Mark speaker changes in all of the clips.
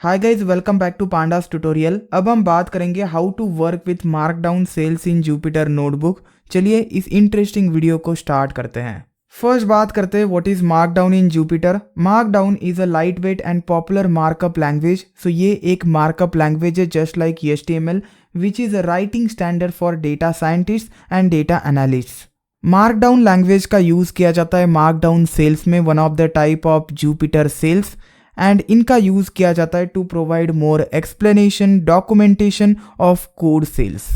Speaker 1: Hi guys, welcome back to Pandas tutorial. अब हम बात करेंगे how to work with markdown cells in Jupyter notebook. चलिए इस इंटरेस्टिंग वीडियो को स्टार्ट करते हैं। फर्स्ट बात करते हैं what is markdown in Jupyter. Markdown is a lightweight and popular markup language. So ये एक मार्कअप लैंग्वेज है just like HTML which is a writing standard for data scientist and data analyst. Markdown language का use किया जाता है markdown cells में, one of the type of Jupyter cells, and इनका use किया जाता है to provide more explanation documentation of code cells.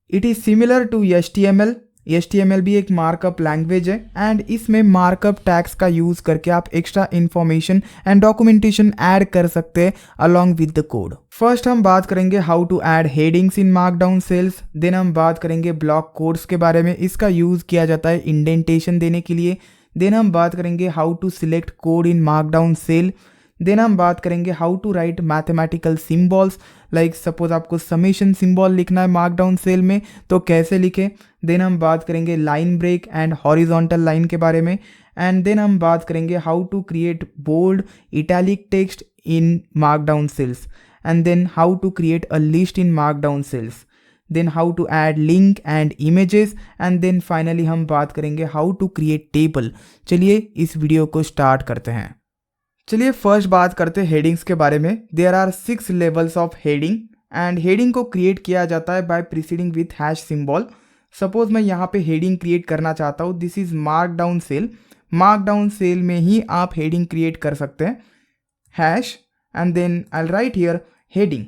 Speaker 1: It is similar to HTML। HTML भी एक मार्कअप लैंग्वेज है एंड इसमें मार्कअप टैग्स का यूज करके आप extra information and documentation add कर सकते हैं along with the code. First हम बात करेंगे how to add headings in markdown cells. Then हम बात करेंगे ब्लॉक कोड्स के बारे में, इसका यूज किया जाता है इंडेंटेशन देने के लिए। देन हम बात करेंगे how to select code in markdown cell. Then हम बात करेंगे how to write mathematical symbols, like suppose आपको समेशन सिंबल लिखना है मार्कडाउन सेल में तो कैसे लिखें। देन हम बात करेंगे line break and horizontal line के बारे में। एंड देन हम बात करेंगे how to create bold italic text in markdown cells. And then how to create a list in markdown cells. Then how to add link and images. And then finally हम बात करेंगे how to create table. चलिए इस video को start करते हैं। चलिए first बात करते हैं हेडिंग्स के बारे में। There are 6 levels of heading and heading को क्रिएट किया जाता है by preceding with hash symbol. Suppose मैं यहाँ पे हेडिंग क्रिएट करना चाहता हूँ, this is markdown cell. Markdown cell में ही आप हेडिंग क्रिएट कर सकते हैं, hash and then I write here heading.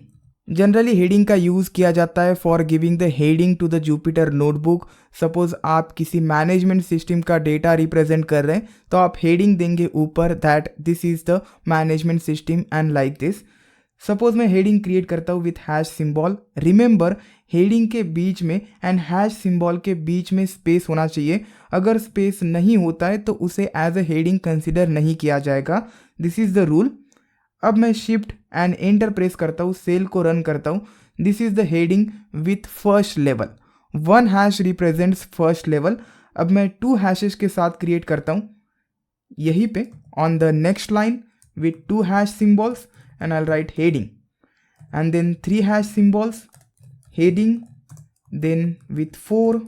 Speaker 1: Generally heading का यूज़ किया जाता है for giving the heading to the Jupyter notebook. Suppose आप किसी मैनेजमेंट सिस्टम का डेटा रिप्रेजेंट कर रहे हैं तो आप हेडिंग देंगे ऊपर that this is the management system and like this. Suppose मैं हेडिंग क्रिएट करता हूँ with hash symbol. Remember heading के बीच में एंड हैश सिंबल के बीच में स्पेस होना चाहिए। अगर स्पेस नहीं होता है तो उसे एज ए हेडिंग कंसिडर नहीं किया जाएगा। This is the rule. अब मैं शिफ्ट एंड एंटर प्रेस करता हूँ, सेल को रन करता हूँ। This is the heading with first level. 1 hash represents first level. अब मैं 2 हैशेस के साथ क्रिएट करता हूँ यहीं पे on the next line with 2 hash symbols and I write heading. And then 3 hash symbols heading. Then with 4,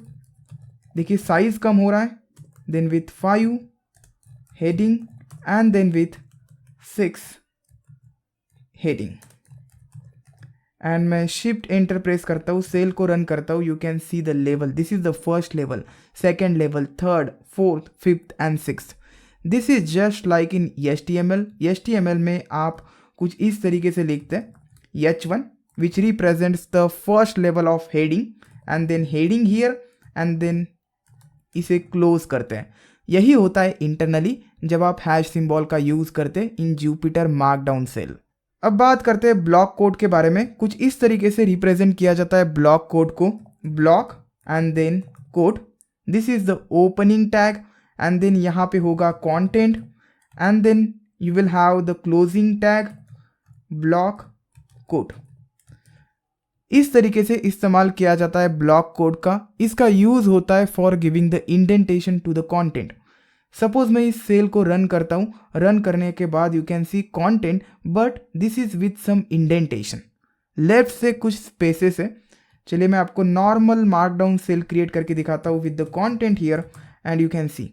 Speaker 1: देखिए size कम हो रहा है। Then with 5 heading and then with 6 heading. And मैं शिफ्ट एंटर प्रेस करता हूँ, सेल को run करता हूँ। You can see the level, this is the first level, second level, third, fourth, fifth and sixth. This is just like in HTML। HTML में आप कुछ इस तरीके से लिखते हैं H1 which represents the first level of heading and then heading here and then इसे close करते हैं। यही होता है इंटरनली जब आप हैश सिंबल का यूज करते हैं इन जुपिटर मार्कडाउन सेल। अब बात करते हैं ब्लॉक कोड के बारे में। कुछ इस तरीके से रिप्रेजेंट किया जाता है ब्लॉक कोड को, block and then code. This is the opening tag and then यहाँ पे होगा content and then you will have the closing tag block code. इस तरीके से इस्तेमाल किया जाता है ब्लॉक कोड का। इसका यूज होता है for giving the indentation to the content. Suppose मैं इस सेल को रन करता हूँ, रन करने के बाद you can see content but this is with some indentation. Left से कुछ स्पेसेस है। चलिए मैं आपको नॉर्मल मार्कडाउन सेल क्रिएट करके दिखाता हूँ with the content here and you can see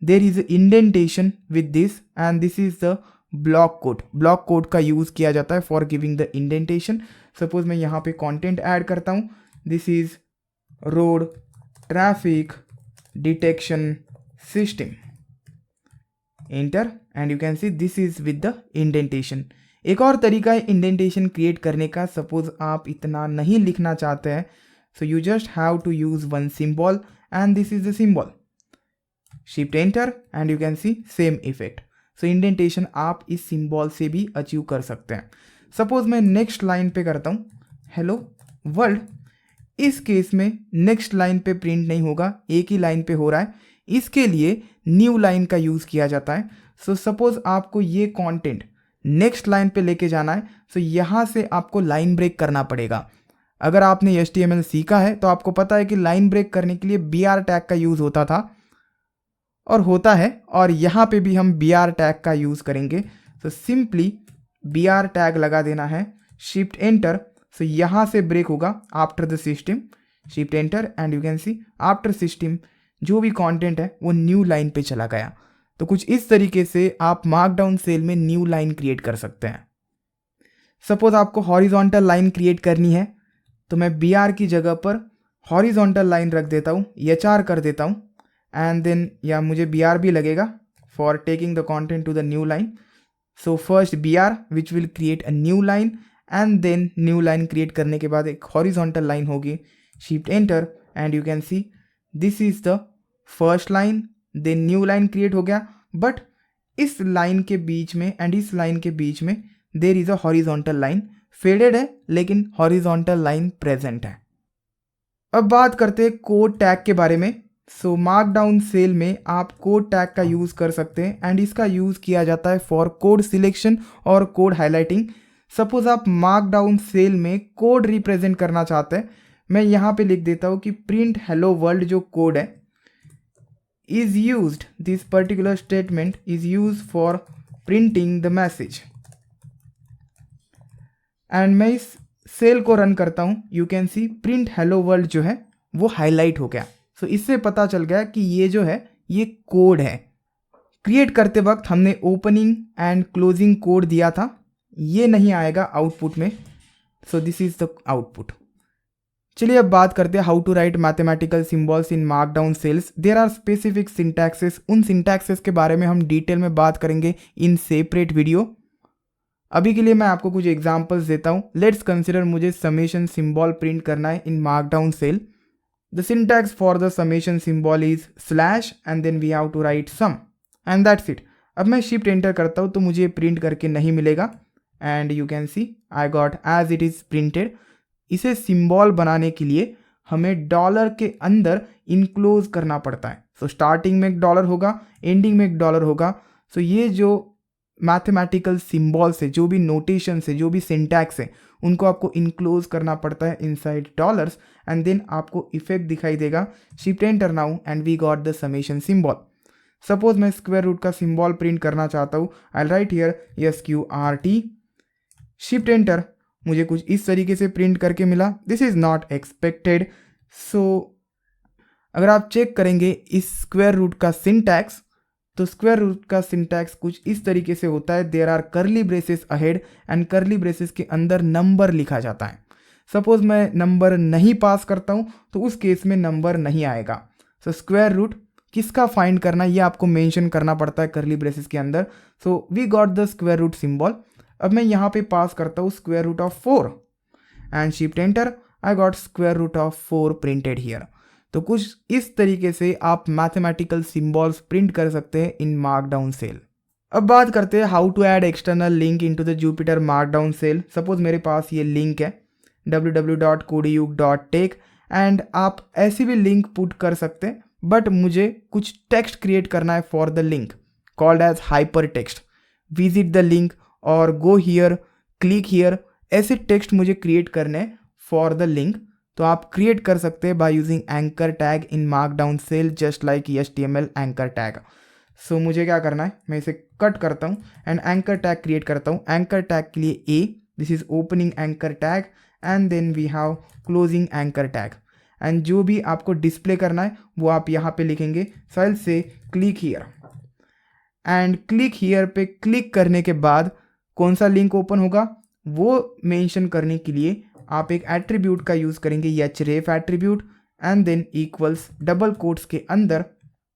Speaker 1: there is indentation with this and this is the block code. Block code का यूज किया जाता है for giving the indentation. Suppose मैं यहाँ पे कंटेंट ऐड करता हूँ, this is road traffic detection system, enter and you can see this is with the indentation. एक और तरीका है इंडेंटेशन क्रिएट करने का। सपोज आप इतना नहीं लिखना चाहते हैं so you just have to use 1 symbol and this is the symbol. Shift enter and you can see same effect. So indentation आप इस सिंबल से भी अचीव कर सकते हैं। सपोज मैं नेक्स्ट लाइन पे करता हूँ हेलो वर्ल्ड। इस केस में नेक्स्ट लाइन पे प्रिंट नहीं होगा, एक ही लाइन पे हो रहा है। इसके लिए न्यू लाइन का यूज़ किया जाता है। सो सपोज आपको ये कंटेंट नेक्स्ट लाइन पे लेके जाना है सो यहाँ से आपको लाइन ब्रेक करना पड़ेगा। अगर आपने HTML सीखा है तो आपको पता है कि लाइन ब्रेक करने के लिए BR टैग का यूज़ होता था और होता है, और यहाँ पे भी हम BR टैग का यूज़ करेंगे। सो सिंपली BR टैग लगा देना है, शिफ्ट एंटर। सो यहाँ से ब्रेक होगा after the system, shift enter and you can C after system जो भी कंटेंट है वो न्यू लाइन पे चला गया। तो कुछ इस तरीके से आप मार्कडाउन सेल में न्यू लाइन क्रिएट कर सकते हैं। सपोज आपको हॉरिजॉन्टल लाइन क्रिएट करनी है तो मैं BR की जगह पर हॉरिजॉन्टल लाइन रख देता हूँ, HR कर देता हूँ एंड देन या मुझे BR भी लगेगा for taking the content to the new line. So first BR which will create a new line and then new line create करने के बाद एक हॉरिजॉन्टल लाइन होगी, shift enter and you can see this is the first line, then new line create हो गया। But इस line के बीच में एंड इस लाइन के बीच में there is a horizontal line, faded है लेकिन हॉरिजॉन्टल लाइन प्रेजेंट है। अब बात करते हैं कोड टैग के बारे में। सो मार्कडाउन सेल में आप कोड टैग का यूज़ कर सकते हैं एंड इसका यूज़ किया जाता है फॉर कोड सिलेक्शन और कोड हाईलाइटिंग। सपोज आप मार्कडाउन सेल में कोड रिप्रेजेंट करना चाहते हैं, मैं यहाँ पे लिख देता हूँ कि प्रिंट हेलो वर्ल्ड जो कोड है is used, this particular statement is used for printing the message and मैं इस सेल को रन करता हूँ, you can C print hello world जो है वो हाईलाइट हो गया। सो इससे पता चल गया कि ये जो है ये कोड है। क्रिएट करते वक्त हमने ओपनिंग एंड क्लोजिंग कोड दिया था, ये नहीं आएगा आउटपुट में। So this is the output. चलिए अब बात करते हैं how to write mathematical symbols in markdown cells. There are specific syntaxes, उन सिंटैक्सेस के बारे में हम डिटेल में बात करेंगे इन सेपरेट वीडियो। अभी के लिए मैं आपको कुछ एग्जांपल्स देता हूं। लेट्स कंसिडर मुझे समेशन सिंबल प्रिंट करना है in markdown cell. The syntax for the summation symbol is slash and then we have to write sum and that's it. अब मैं शिफ्ट एंटर करता हूं तो मुझे प्रिंट करके नहीं मिलेगा and you can see I got as it is printed. इसे सिंबल बनाने के लिए हमें डॉलर के अंदर इनक्लोज करना पड़ता है। सो स्टार्टिंग में एक डॉलर होगा, एंडिंग में एक डॉलर होगा। सो ये जो मैथमेटिकल सिंबल्स है, जो भी नोटेशन है, जो भी सिंटैक्स है, उनको आपको इनक्लोज करना पड़ता है इनसाइड डॉलर्स एंड देन आपको इफेक्ट दिखाई देगा। Shift enter now and we got the summation symbol. Suppose मैं स्क्वायर रूट का सिंबल प्रिंट करना चाहता हूँ, I write here SQRT, shift enter, मुझे कुछ इस तरीके से प्रिंट करके मिला। This is not expected. So अगर आप चेक करेंगे इस स्क्वायर रूट का सिंटैक्स, तो स्क्वायर रूट का सिंटैक्स कुछ इस तरीके से होता है। There are curly braces ahead and curly braces के अंदर नंबर लिखा जाता है। सपोज मैं नंबर नहीं पास करता हूँ तो उस केस में नंबर नहीं आएगा। सो स्क्वायर रूट किसका फाइंड करना ये आपको मेंशन करना पड़ता है कर्ली ब्रेसेस के अंदर। So we got the square root symbol. अब मैं यहाँ पे पास करता हूँ square root of 4 and shift enter, I got square root of 4 printed here. तो कुछ इस तरीके से आप मैथमेटिकल सिंबल्स प्रिंट कर सकते हैं इन मार्कडाउन सेल। अब बात करते हैं how to add external link into the Jupyter markdown cell. Suppose मेरे पास ये लिंक है www.kodeyuk.tech एंड आप ऐसी भी लिंक पुट कर सकते हैं, बट मुझे कुछ टेक्स्ट क्रिएट करना है for the link called as hyper text. Visit the link or go here, click here, ऐसे टेक्स्ट मुझे क्रिएट करने फॉर द लिंक। तो आप क्रिएट कर सकते हैं by using anchor tag in markdown cell just like HTML anchor tag. So मुझे क्या करना है, मैं इसे कट करता हूँ एंड एंकर टैग क्रिएट करता हूँ। एंकर टैग के लिए A, this is opening anchor tag and then we have closing anchor tag and जो भी आपको डिस्प्ले करना है वो आप यहाँ पे लिखेंगे। फाइल से click here and click here पे क्लिक करने के बाद कौन सा लिंक ओपन होगा वो मेंशन करने के लिए आप एक एट्रीब्यूट का यूज़ करेंगे, href attribute and than equals double quotes के अंदर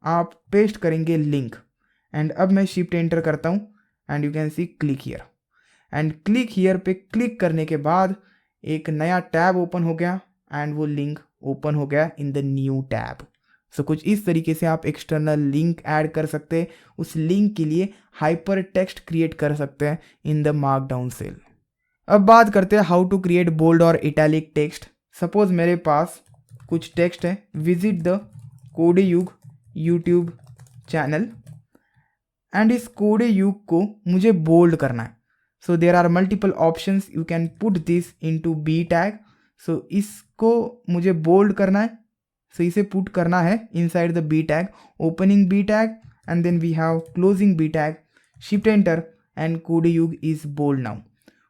Speaker 1: आप पेस्ट करेंगे लिंक एंड अब मैं शिफ्ट एंटर करता हूँ and you can C click here and click here पे क्लिक करने के बाद एक नया टैब ओपन हो गया एंड वो लिंक ओपन हो गया इन द न्यू टैब। सो कुछ इस तरीके से आप एक्सटर्नल लिंक ऐड कर सकते हैं, उस लिंक के लिए हाइपर टेक्स्ट क्रिएट कर सकते हैं इन द मार्कडाउन सेल। अब बात करते हैं हाउ टू क्रिएट बोल्ड और इटैलिक टेक्स्ट। सपोज मेरे पास कुछ टेक्स्ट है, visit the Codeyug YouTube channel and इस कोडेयुग को मुझे बोल्ड करना है। So there are multiple options, you can put this into B tag. So इसको मुझे बोल्ड करना है, सो इसे पुट करना है inside the B tag, opening B tag and then we have closing B tag. Shift enter and Code Yug is bold now.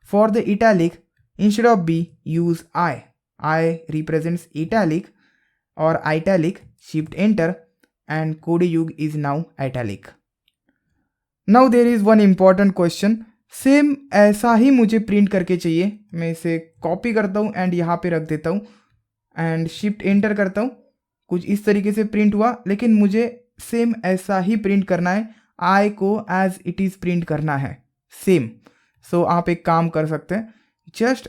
Speaker 1: For the italic, instead of B, use I. I represents italic or italic, shift enter and Code Yug is now italic. Now there is one important question. Same ऐसा ही मुझे print करके चाहिए. मैं इसे copy करता हूँ and यहाँ पे रख देता हूँ एंड शिफ्ट एंटर करता हूँ. कुछ इस तरीके से प्रिंट हुआ, लेकिन मुझे सेम ऐसा ही प्रिंट करना है. आई को एज इट इज़ प्रिंट करना है सेम. सो आप एक काम कर सकते हैं, just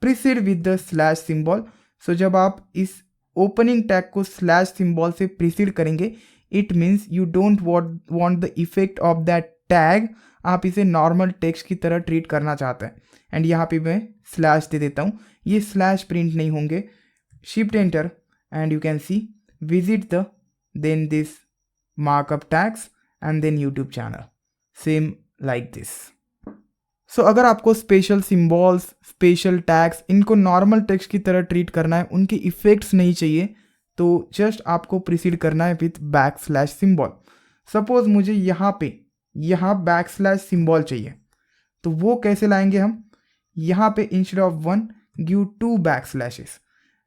Speaker 1: precede with the slash symbol. So जब आप इस ओपनिंग टैग को स्लैश सिंबल से प्रीसीड करेंगे, it means you don't want the effect of that tag. आप इसे नॉर्मल टेक्स्ट की तरह ट्रीट करना चाहते हैं. एंड यहाँ पे मैं स्लैश दे देता हूँ. ये स्लैश प्रिंट नहीं होंगे. Shift enter and you can see visit the then this markup tags and then YouTube channel same like this. So अगर आपको स्पेशल सिम्बॉल्स, स्पेशल टैग्स, इनको नॉर्मल टेक्स्ट की तरह ट्रीट करना है, उनके इफेक्ट्स नहीं चाहिए, तो जस्ट आपको प्रीसीड करना है with back slash symbol. Suppose मुझे यहाँ बैक स्लैश सिम्बॉल चाहिए, तो वो कैसे लाएंगे हम? यहाँ पे instead of 1 give 2 back slashes.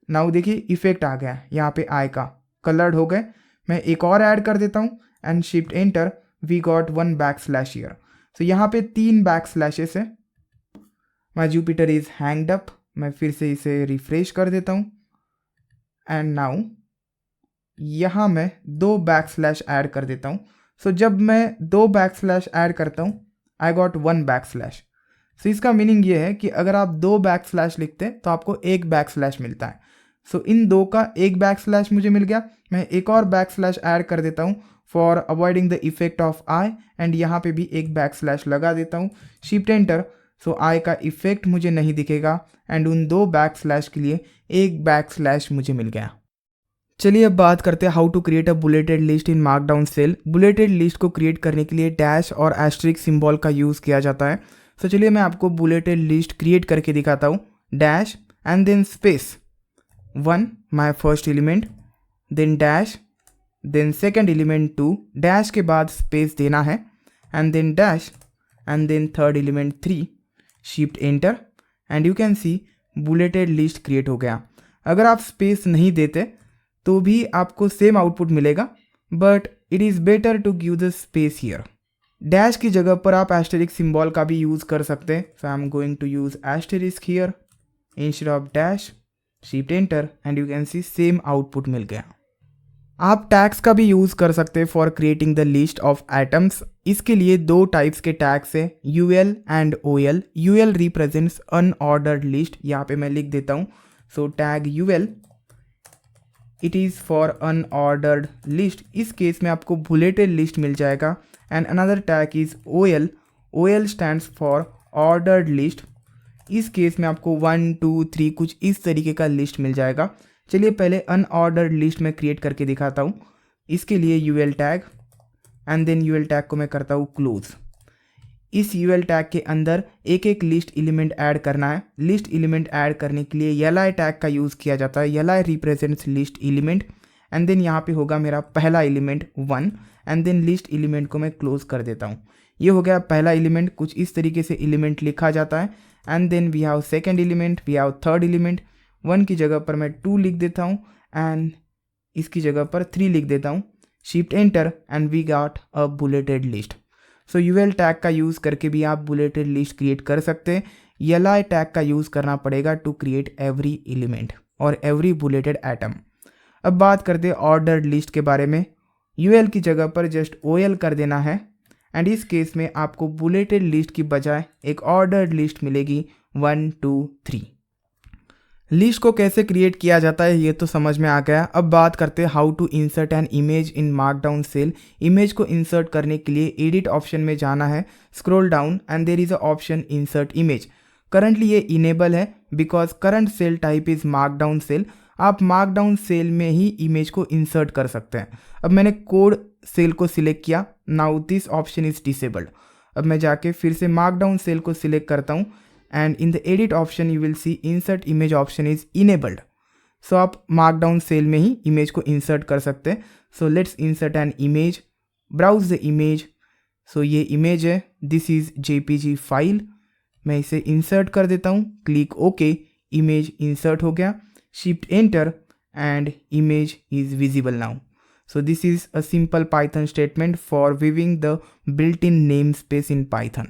Speaker 1: Now देखिए इफेक्ट आ गया. यहाँ पे आई का कलर्ड हो गए. मैं एक और ऐड कर देता हूँ and shift enter. We got 1 back slash here. So यहाँ पे 3 बैक स्लैशेस है. My Jupyter is hanged up. मैं फिर से इसे रिफ्रेश कर देता हूँ एंड नाउ यहाँ मैं 2 बैक स्लैश ऐड कर देता हूँ. सो जब मैं 2 बैक स्लैश ऐड करता हूँ, आई गॉट 1 बैक स्लैश. सो इसका मीनिंग ये है कि अगर आप 2 बैक स्लैश लिखते हैं तो आपको 1 बैक स्लैश मिलता है. सो इन 2 का 1 बैक स्लैश मुझे मिल गया. मैं एक और बैक स्लैश ऐड कर देता हूँ for avoiding the effect of I and यहाँ पे भी 1 बैक स्लैश लगा देता हूँ. Shift enter. सो आई का इफेक्ट मुझे नहीं दिखेगा एंड उन 2 बैक स्लैश के लिए 1 बैक स्लैश मुझे मिल गया. चलिए अब बात करते हैं how to create a bulleted list in markdown cell. Bulleted list को क्रिएट करने के लिए डैश और एस्ट्रिक सिंबल का यूज़ किया जाता है. तो चलिए मैं आपको बुलेटेड लिस्ट क्रिएट करके दिखाता हूँ. Dash and then space 1 my first element, then dash, then second element 2, dash के बाद स्पेस देना है and then dash and then third element 3. Shift enter and you can see bulleted list create हो गया. अगर आप स्पेस नहीं देते तो भी आपको सेम आउटपुट मिलेगा, but it is better to give the space here. Dash की जगह पर आप एस्टेरिक सिंबल का भी यूज़ कर सकते हैं. So I am going to use asterisk here instead of dash. Shift enter and you can see same output मिल गया. आप टैग्स का भी यूज़ कर सकते हैं for creating the list of items. इसके लिए 2 टाइप्स के टैग्स है, UL and OL. UL represents unordered list. यहाँ पे मैं लिख देता हूँ. So tag UL, it is for unordered list. इस केस में आपको बुलेटेड लिस्ट मिल जाएगा. And another tag is OL. OL stands for ordered list. इस केस में आपको 1 2 3 कुछ इस तरीके का लिस्ट मिल जाएगा. चलिए पहले अनऑर्डर्ड लिस्ट में क्रिएट करके दिखाता हूँ. इसके लिए UL tag and then UL tag को मैं करता हूँ क्लोज. इस यूएल टैग के अंदर एक एक लिस्ट एलिमेंट ऐड करना है. लिस्ट एलिमेंट ऐड करने के लिए li टैग का यूज़ किया जाता है. li represents list element and then यहाँ पे होगा मेरा पहला element 1 and then list element को मैं क्लोज कर देता हूँ. ये हो गया पहला एलिमेंट. कुछ इस तरीके से एलिमेंट लिखा जाता है and then we have second element, we have third element. 1 की जगह पर मैं 2 लिख देता हूँ एंड इसकी जगह पर 3 लिख देता हूँ. Shift enter and we got a bulleted list. So UL tag का यूज़ करके भी आप बुलेटेड लिस्ट क्रिएट कर सकते हैं. li टैग का यूज़ करना पड़ेगा टू क्रिएट एवरी एलिमेंट और एवरी बुलेटेड आइटम. अब बात करते हैं ऑर्डर्ड लिस्ट के बारे में. यूएल की जगह पर जस्ट ओएल कर देना है एंड इस केस में आपको बुलेटेड लिस्ट की बजाय एक ऑर्डर्ड लिस्ट मिलेगी 1 2 3. लिस्ट को कैसे क्रिएट किया जाता है ये तो समझ में आ गया. अब बात करते हैं how to insert an image in markdown cell. Image को इंसर्ट करने के लिए एडिट ऑप्शन में जाना है. Scroll down and there is a option insert image. Currently ये इनेबल है because current cell type is markdown cell. आप मार्कडाउन सेल में ही इमेज को इंसर्ट कर सकते हैं. अब मैंने कोड सेल को सिलेक्ट किया. Now this option is disabled. अब मैं जाके फिर से मार्कडाउन सेल को सिलेक्ट करता हूँ and in the edit option you will see insert image option is enabled. So आप markdown cell में ही image को insert कर सकते हैं. So let's insert an image, browse the image, सो ये इमेज है, दिस इज़ JPG फाइल। मैं इसे इंसर्ट कर देता हूँ, क्लिक ओके, इमेज इंसर्ट हो गया, shift enter and image is visible now. So this is a simple Python statement for viewing the built-in namespace in Python.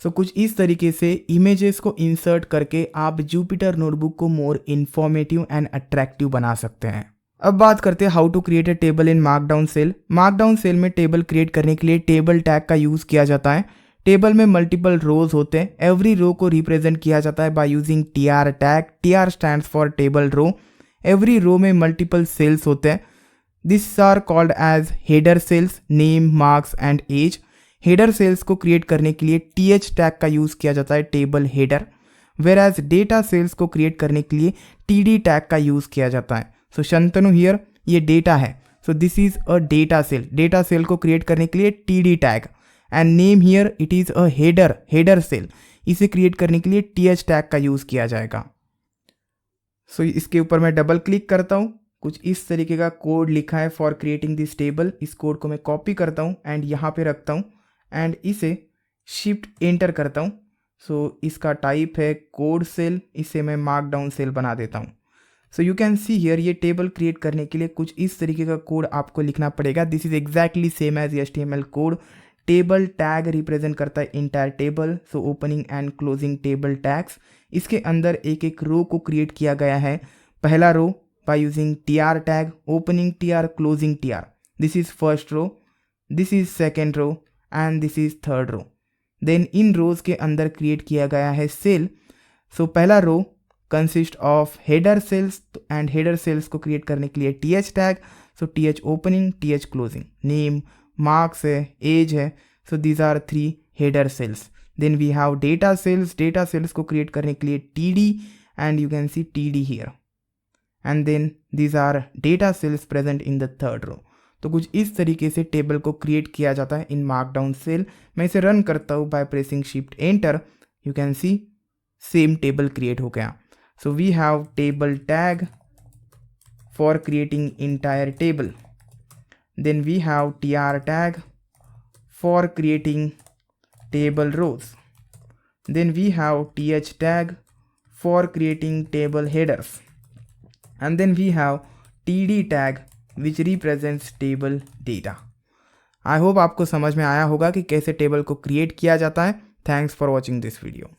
Speaker 1: So कुछ इस तरीके से इमेजेस को इंसर्ट करके आप जुपिटर नोटबुक को मोर इंफॉर्मेटिव एंड अट्रैक्टिव बना सकते हैं। अब बात करते हैं how to create a table in markdown cell. Markdown cell में टेबल क्रिएट करने के लिए टेबल टैग का यूज़ किया जाता है। टेबल में मल्टीपल रोज होते हैं, एवरी रो को रिप्रेजेंट किया जाता है by using TR tag. TR stands for table row. Every row में मल्टीपल सेल्स होते हैं, this are called as header cells, name, marks and as. Header cells को क्रिएट करने के लिए TH टैग का यूज़ किया जाता है, table header. Whereas data cells को क्रिएट करने के लिए TD टैग का यूज़ किया जाता है। सो शंतनु हियर, ये डेटा है, so this is a data cell. Data cell को क्रिएट करने के लिए TD tag. And name here, it is a header, header cell. इसे क्रिएट करने के लिए TH टैग का यूज़ किया जाएगा। सो इसके ऊपर मैं डबल क्लिक करता हूँ, कुछ इस तरीके का कोड लिखा है फॉर क्रिएटिंग दिस टेबल। इस कोड को मैं कॉपी करता हूँ एंड यहाँ पे रखता हूँ एंड इसे शिफ्ट एंटर करता हूँ। सो इसका टाइप है कोड सेल, इसे मैं मार्कडाउन सेल बना देता हूँ। So you can see here, ये टेबल क्रिएट करने के लिए कुछ इस तरीके का कोड आपको लिखना पड़ेगा। This is exactly same as HTML code. Table tag represent करता है entire table, so opening and closing table tags. इसके अंदर एक एक रो को क्रिएट किया गया है। पहला रो by using TR tag, opening TR, closing TR. This is first row, this is second row and this is third row. Then in rows के अंदर create किया गया है cell. So पहला row consist of header cells and header cells को create करने के लिए TH tag. So TH opening, TH closing. Name, marks है, age है. So these are 3 header cells. Then we have data cells. Data cells को create करने के लिए TD and you can see TD here. And then these are data cells present in the third row. तो कुछ इस तरीके से table को क्रिएट किया जाता है इन मार्कडाउन सेल। मैं इसे रन करता हूँ by pressing shift enter. You can see same table create हो गया। So we have table tag for creating entire table. Then we have TR tag for creating table rows. Then we have TH tag for creating table headers. And then we have TD tag which represents table data. I hope आपको समझ में आया होगा कि कैसे table को create किया जाता है। Thanks for watching this video.